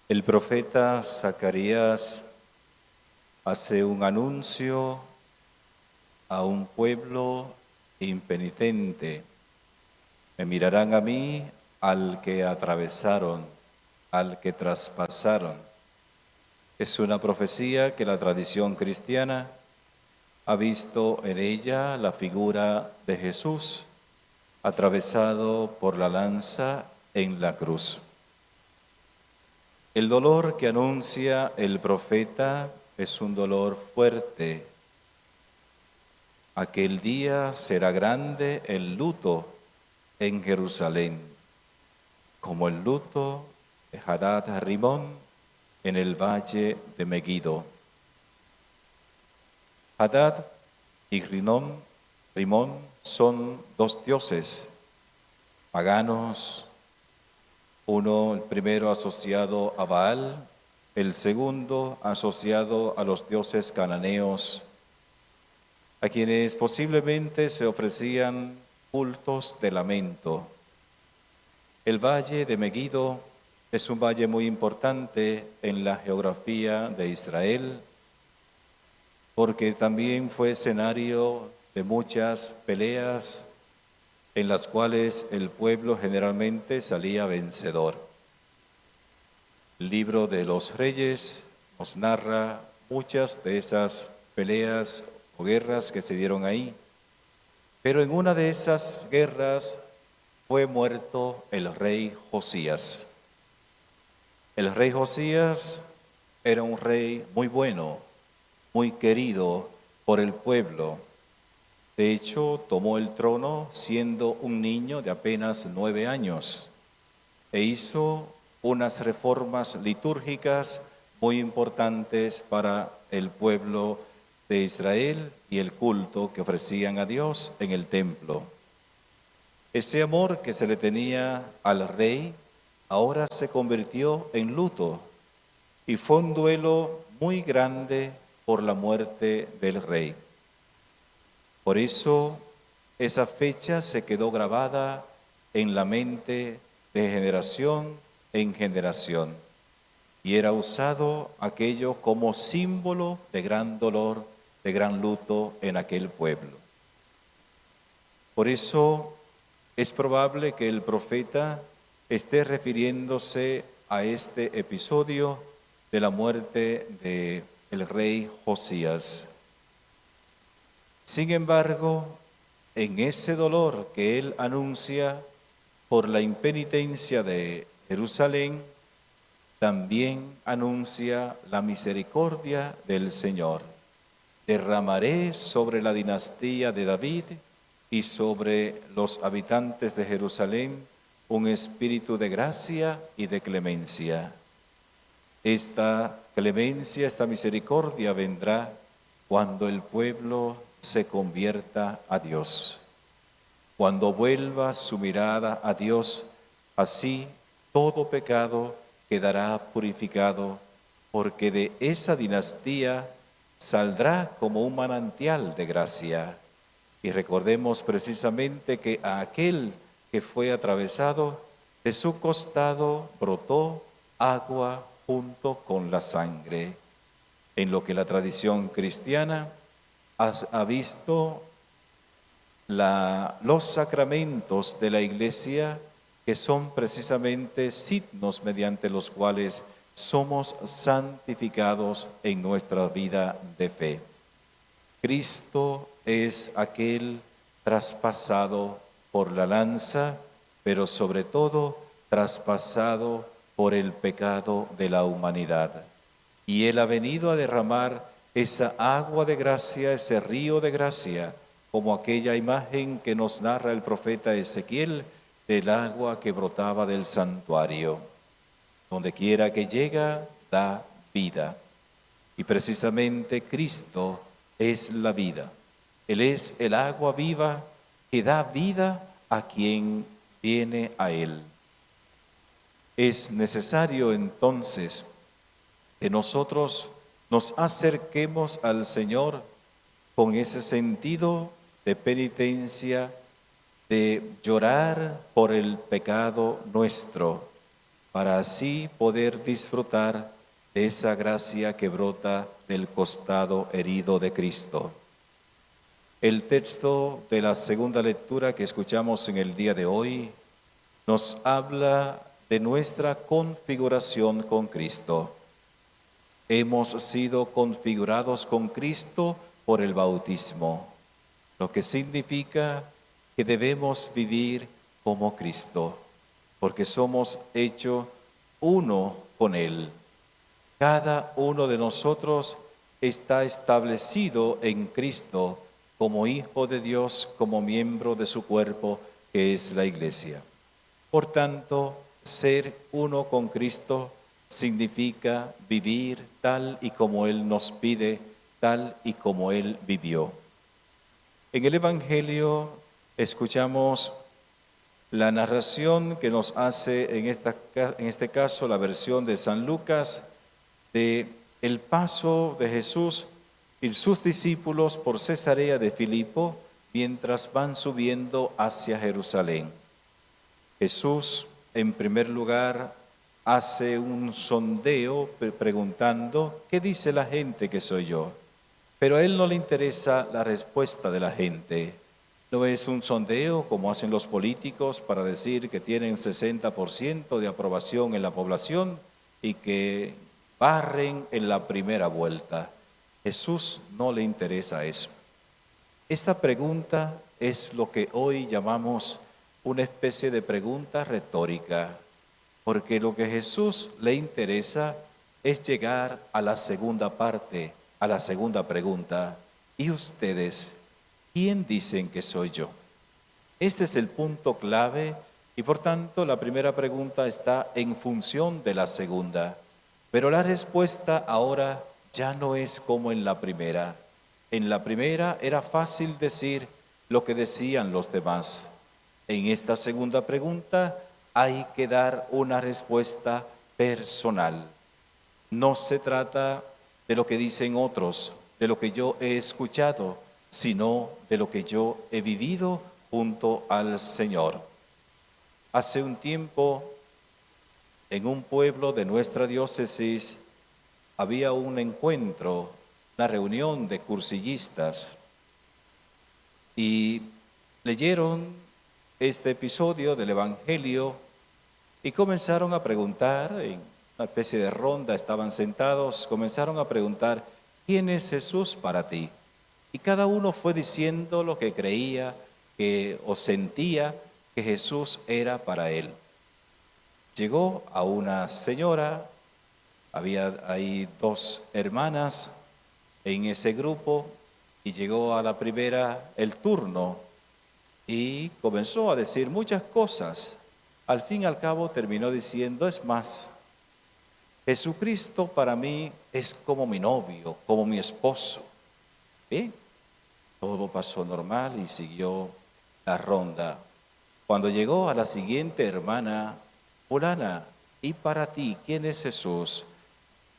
El profeta Zacarías hace un anuncio a un pueblo impenitente. Me mirarán a mí, al que atravesaron, al que traspasaron. Es una profecía que la tradición cristiana ha visto en ella la figura de Jesús atravesado por la lanza en la cruz. El dolor que anuncia el profeta es un dolor fuerte. Aquel día será grande el luto en Jerusalén, como el luto de Hadad Rimón en el valle de Megiddo. Hadad y Rimón son dos dioses paganos, uno, el primero asociado a Baal, el segundo asociado a los dioses cananeos, a quienes posiblemente se ofrecían cultos de lamento. El valle de Megiddo es un valle muy importante en la geografía de Israel, porque también fue escenario de muchas peleas en las cuales el pueblo generalmente salía vencedor. El libro de los Reyes nos narra muchas de esas peleas o guerras que se dieron ahí, pero en una de esas guerras fue muerto el rey Josías. El rey Josías era un rey muy bueno, muy querido por el pueblo. De hecho, tomó el trono siendo un niño de apenas 9 años e hizo unas reformas litúrgicas muy importantes para el pueblo de Israel y el culto que ofrecían a Dios en el templo. Ese amor que se le tenía al rey ahora se convirtió en luto y fue un duelo muy grande por la muerte del rey. Por eso esa fecha se quedó grabada en la mente de generación en generación y era usado aquello como símbolo de gran dolor, de gran luto en aquel pueblo. Por eso es probable que el profeta esté refiriéndose a este episodio de la muerte del rey Josías. Sin embargo, en ese dolor que él anuncia por la impenitencia de Jerusalén, también anuncia la misericordia del Señor. Derramaré sobre la dinastía de David y sobre los habitantes de Jerusalén un espíritu de gracia y de clemencia. Esta clemencia, esta misericordia vendrá cuando el pueblo se convierta a Dios. Cuando vuelva su mirada a Dios, así todo pecado quedará purificado, porque de esa dinastía saldrá como un manantial de gracia. Y recordemos precisamente que a aquel que fue atravesado, de su costado brotó agua junto con la sangre. En lo que la tradición cristiana ha visto los sacramentos de la Iglesia, que son precisamente signos mediante los cuales somos santificados en nuestra vida de fe. Cristo es aquel traspasado por la lanza, pero sobre todo traspasado por el pecado de la humanidad. Y Él ha venido a derramar esa agua de gracia, ese río de gracia, como aquella imagen que nos narra el profeta Ezequiel del agua que brotaba del santuario. Donde quiera que llega, da vida. Y precisamente Cristo es la vida. Él es el agua viva que da vida a quien viene a Él. Es necesario entonces que nosotros nos acerquemos al Señor con ese sentido de penitencia, de llorar por el pecado nuestro, para así poder disfrutar de esa gracia que brota del costado herido de Cristo. El texto de la segunda lectura que escuchamos en el día de hoy nos habla de nuestra configuración con Cristo. Hemos sido configurados con Cristo por el bautismo, lo que significa que debemos vivir como Cristo, porque somos hechos uno con Él. Cada uno de nosotros está establecido en Cristo como hijo de Dios, como miembro de su cuerpo, que es la Iglesia. Por tanto, ser uno con Cristo significa vivir tal y como Él nos pide, tal y como Él vivió. En el Evangelio escuchamos la narración que nos hace en este caso la versión de San Lucas de el paso de Jesús y sus discípulos por Cesarea de Filipo mientras van subiendo hacia Jerusalén. Jesús, en primer lugar, hace un sondeo preguntando, ¿qué dice la gente que soy yo? Pero a él no le interesa la respuesta de la gente. No es un sondeo como hacen los políticos para decir que tienen 60% de aprobación en la población y que barren en la primera vuelta. Jesús no le interesa eso. Esta pregunta es lo que hoy llamamos una especie de pregunta retórica, porque lo que a Jesús le interesa es llegar a la segunda parte, a la segunda pregunta. ¿Y ustedes, quién dicen que soy yo? Este es el punto clave y por tanto la primera pregunta está en función de la segunda. Pero la respuesta ahora ya no es como en la primera. En la primera era fácil decir lo que decían los demás. En esta segunda pregunta hay que dar una respuesta personal. No se trata de lo que dicen otros, de lo que yo he escuchado, sino de lo que yo he vivido junto al Señor. Hace un tiempo, en un pueblo de nuestra diócesis, había un encuentro, una reunión de cursillistas y leyeron este episodio del Evangelio y comenzaron a preguntar, en una especie de ronda, estaban sentados, comenzaron a preguntar, ¿quién es Jesús para ti? Y cada uno fue diciendo lo que creía o sentía que Jesús era para él. Llegó a una señora, había ahí 2 hermanas en ese grupo, y llegó a la primera el turno y comenzó a decir muchas cosas. Al fin y al cabo terminó diciendo, es más, Jesucristo para mí es como mi novio, como mi esposo. Bien, todo pasó normal y siguió la ronda. Cuando llegó a la siguiente hermana, fulana, ¿y para ti quién es Jesús?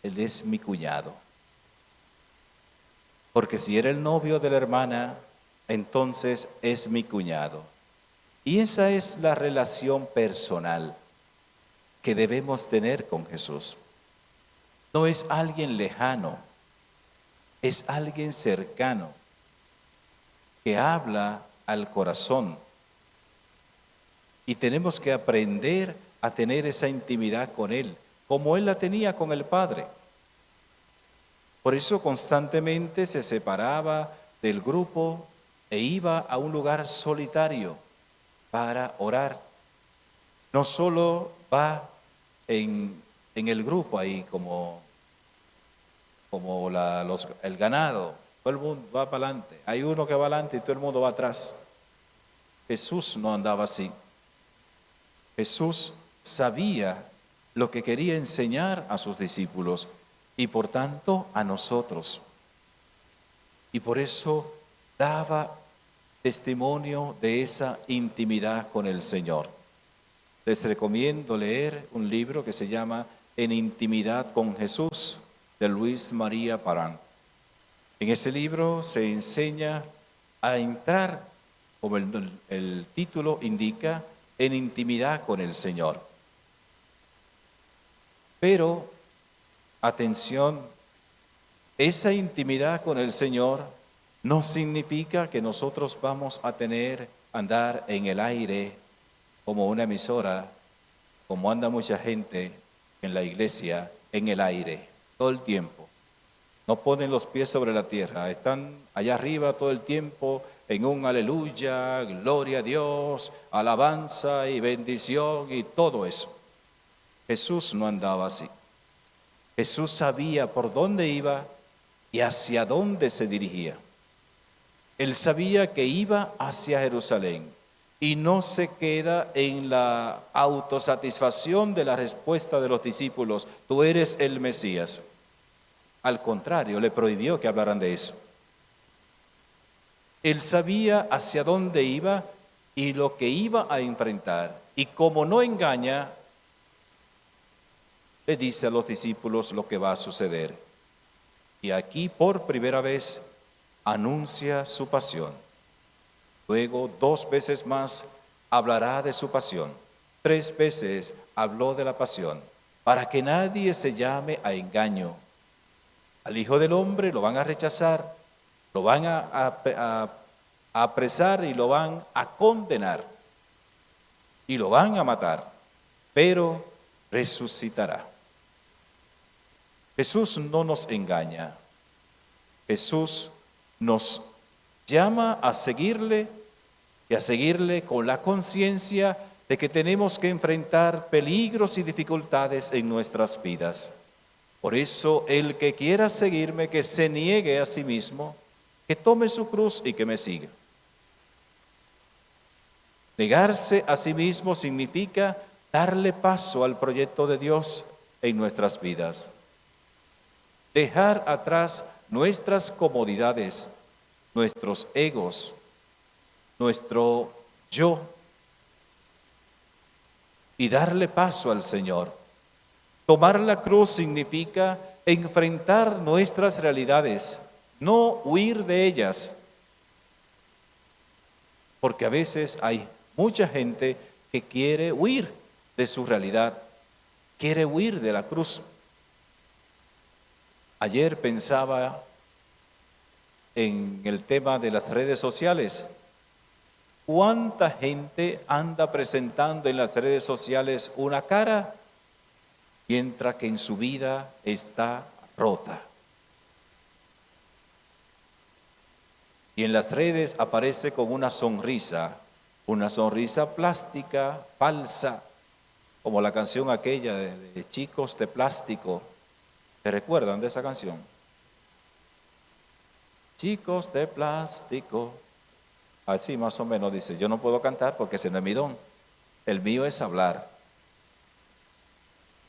Él es mi cuñado. Porque si era el novio de la hermana, entonces es mi cuñado. Y esa es la relación personal que debemos tener con Jesús. No es alguien lejano, es alguien cercano que habla al corazón. Y tenemos que aprender a tener esa intimidad con Él, como Él la tenía con el Padre. Por eso constantemente se separaba del grupo e iba a un lugar solitario para orar. No solo va en el grupo ahí como el ganado, todo el mundo va para adelante. Hay uno que va adelante y todo el mundo va atrás. Jesús no andaba así. Jesús sabía lo que quería enseñar a sus discípulos y por tanto a nosotros. Y por eso daba testimonio de esa intimidad con el Señor. Les recomiendo leer un libro que se llama En intimidad con Jesús, de Luis María Parán. En ese libro se enseña a entrar, como el título indica, en intimidad con el Señor. Pero, atención, esa intimidad con el Señor no significa que nosotros vamos a andar en el aire como una emisora, como anda mucha gente en la iglesia, en el aire, todo el tiempo. No ponen los pies sobre la tierra, están allá arriba todo el tiempo en un aleluya, gloria a Dios, alabanza y bendición y todo eso. Jesús no andaba así. Jesús sabía por dónde iba y hacia dónde se dirigía. Él sabía que iba hacia Jerusalén y no se queda en la autosatisfacción de la respuesta de los discípulos, tú eres el Mesías. Al contrario, le prohibió que hablaran de eso. Él sabía hacia dónde iba y lo que iba a enfrentar. Y como no engaña, le dice a los discípulos lo que va a suceder. Y aquí por primera vez anuncia su pasión. Luego 2 veces más hablará de su pasión. 3 veces habló de la pasión, para que nadie se llame a engaño. Al Hijo del Hombre lo van a rechazar, lo van a apresar y lo van a condenar y lo van a matar, pero resucitará. Jesús no nos engaña. Jesús nos llama a seguirle y a seguirle con la conciencia de que tenemos que enfrentar peligros y dificultades en nuestras vidas. Por eso, el que quiera seguirme, que se niegue a sí mismo, que tome su cruz y que me siga. Negarse a sí mismo significa darle paso al proyecto de Dios en nuestras vidas. Dejar atrás nuestras comodidades, nuestros egos, nuestro yo y darle paso al Señor. Tomar la cruz significa enfrentar nuestras realidades, no huir de ellas. Porque a veces hay mucha gente que quiere huir de su realidad, quiere huir de la cruz. Ayer pensaba en el tema de las redes sociales. ¿Cuánta gente anda presentando en las redes sociales una cara, mientras que en su vida está rota? Y en las redes aparece con una sonrisa plástica, falsa, como la canción aquella de Chicos de Plástico. ¿Se recuerdan de esa canción? Chicos de plástico. Así más o menos dice, yo no puedo cantar porque ese no es mi don. El mío es hablar.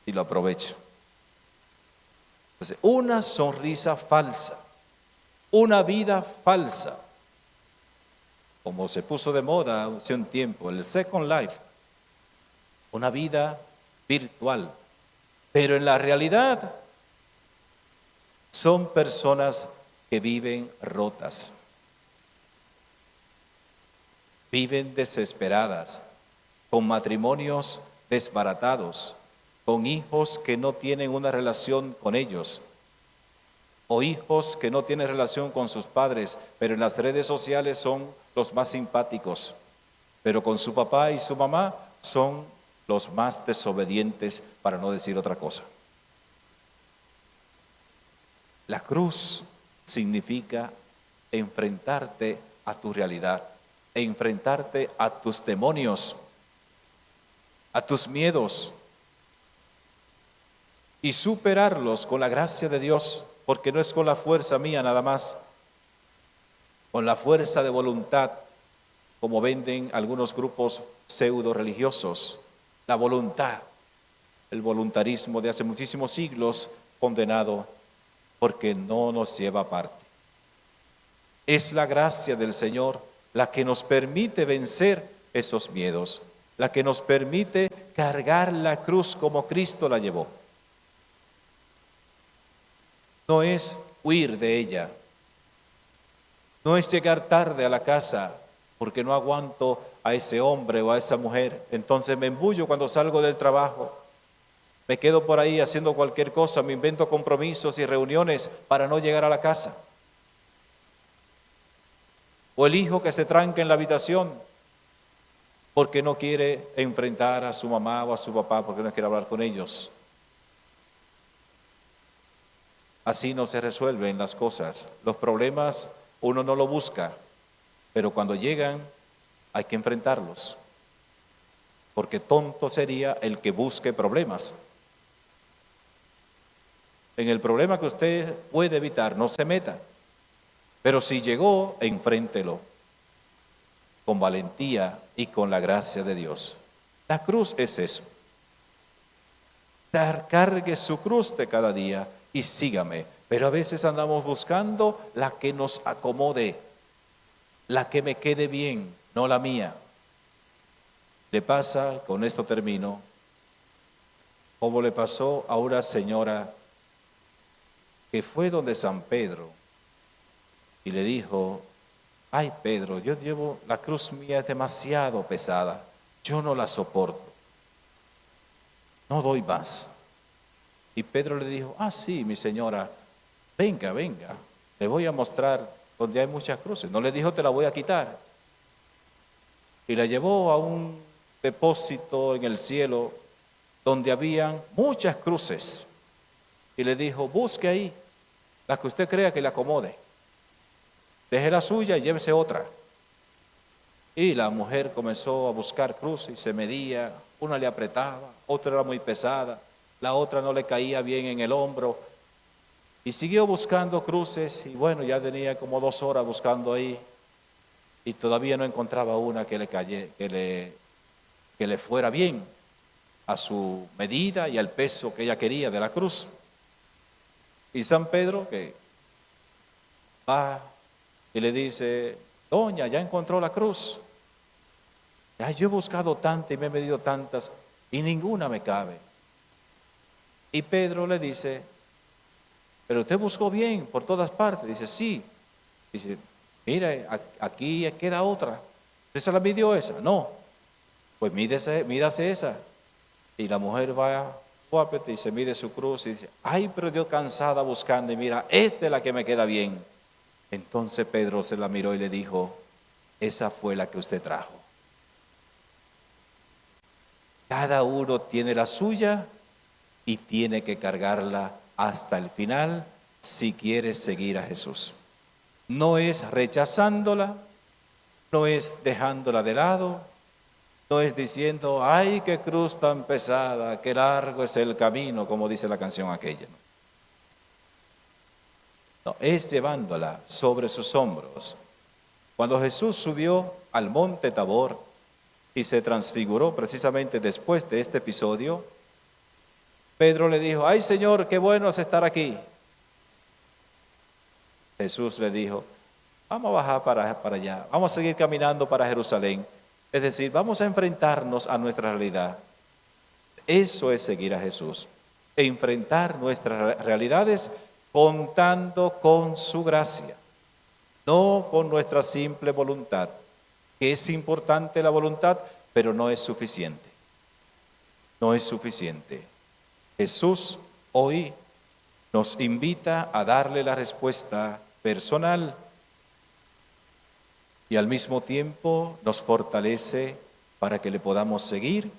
Y lo aprovecho. Entonces, una sonrisa falsa, una vida falsa, como se puso de moda hace un tiempo, el Second Life, una vida virtual, pero en la realidad son personas que viven rotas, viven desesperadas, con matrimonios desbaratados, con hijos que no tienen una relación con ellos, o hijos que no tienen relación con sus padres, pero en las redes sociales son los más simpáticos, pero con su papá y su mamá son los más desobedientes, para no decir otra cosa. La cruz significa enfrentarte a tu realidad, enfrentarte a tus demonios, a tus miedos, y superarlos con la gracia de Dios, porque no es con la fuerza mía nada más, con la fuerza de voluntad, como venden algunos grupos pseudo religiosos. La voluntad, el voluntarismo de hace muchísimos siglos, condenado porque no nos lleva a parte. Es la gracia del Señor la que nos permite vencer esos miedos, la que nos permite cargar la cruz como Cristo la llevó. No es huir de ella, no es llegar tarde a la casa porque no aguanto a ese hombre o a esa mujer, entonces me embullo cuando salgo del trabajo, Me quedo por ahí haciendo cualquier cosa, me invento compromisos y reuniones para no llegar a la casa. O el hijo que se tranca en la habitación porque no quiere enfrentar a su mamá o a su papá, porque no quiere hablar con ellos. Así no se resuelven las cosas. Los problemas uno no lo busca, pero cuando llegan hay que enfrentarlos. Porque tonto sería el que busque problemas. En el problema que usted puede evitar, no se meta. Pero si llegó, enfréntelo con valentía y con la gracia de Dios. La cruz es eso. Cargue su cruz de cada día y sígame. Pero a veces andamos buscando la que nos acomode, la que me quede bien, no la mía. Le pasa, con esto termino, como le pasó a una señora que fue donde San Pedro y le dijo: ay Pedro, yo llevo, la cruz mía es demasiado pesada, yo no la soporto, no doy más. Y Pedro le dijo: ah sí, mi señora, venga, venga, le voy a mostrar donde hay muchas cruces. No le dijo te la voy a quitar. Y la llevó a un depósito en el cielo donde habían muchas cruces. Y le dijo: busque ahí la que usted crea que le acomode. Deje la suya y llévese otra. Y la mujer comenzó a buscar cruces y se medía. Una le apretaba, otra era muy pesada, la otra no le caía bien en el hombro. Y siguió buscando cruces y bueno, ya tenía como 2 horas buscando ahí. Y todavía no encontraba una que le fuera bien a su medida y al peso que ella quería de la cruz. Y San Pedro, que va y le dice: doña, ya encontró la cruz. Ya yo he buscado tantas y me he medido tantas y ninguna me cabe. Y Pedro le dice: pero usted buscó bien por todas partes. Dice: sí. Dice: mire, aquí queda otra. ¿Usted se la midió esa? No. Pues mídase esa. Y la mujer va y se mide su cruz y dice: ay, pero yo cansada buscando y mira, esta es la que me queda bien. Entonces Pedro se la miró y le dijo: esa fue la que usted trajo. Cada uno tiene la suya y tiene que cargarla hasta el final si quiere seguir a Jesús. No es rechazándola, no es dejándola de lado, no es diciendo: ay, qué cruz tan pesada, qué largo es el camino, como dice la canción aquella. No, es llevándola sobre sus hombros. Cuando Jesús subió al monte Tabor y se transfiguró precisamente después de este episodio, Pedro le dijo: ay Señor, qué bueno es estar aquí. Jesús le dijo: vamos a bajar para allá, vamos a seguir caminando para Jerusalén. Es decir, vamos a enfrentarnos a nuestra realidad. Eso es seguir a Jesús. Enfrentar nuestras realidades contando con su gracia, no con nuestra simple voluntad, que es importante la voluntad, pero no es suficiente. No es suficiente. Jesús hoy nos invita a darle la respuesta personal y al mismo tiempo nos fortalece para que le podamos seguir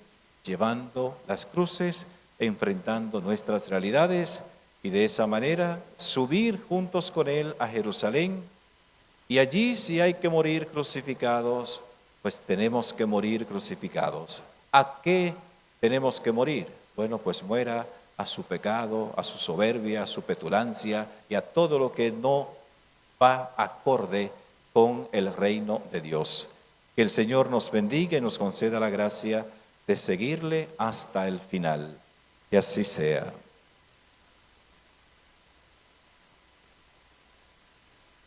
llevando las cruces, enfrentando nuestras realidades y de esa manera subir juntos con Él a Jerusalén. Y allí, si hay que morir crucificados, pues tenemos que morir crucificados. ¿A qué tenemos que morir? Bueno, pues muera a su pecado, a su soberbia, a su petulancia y a todo lo que no va acorde con el reino de Dios. Que el Señor nos bendiga y nos conceda la gracia de seguirle hasta el final. Que así sea.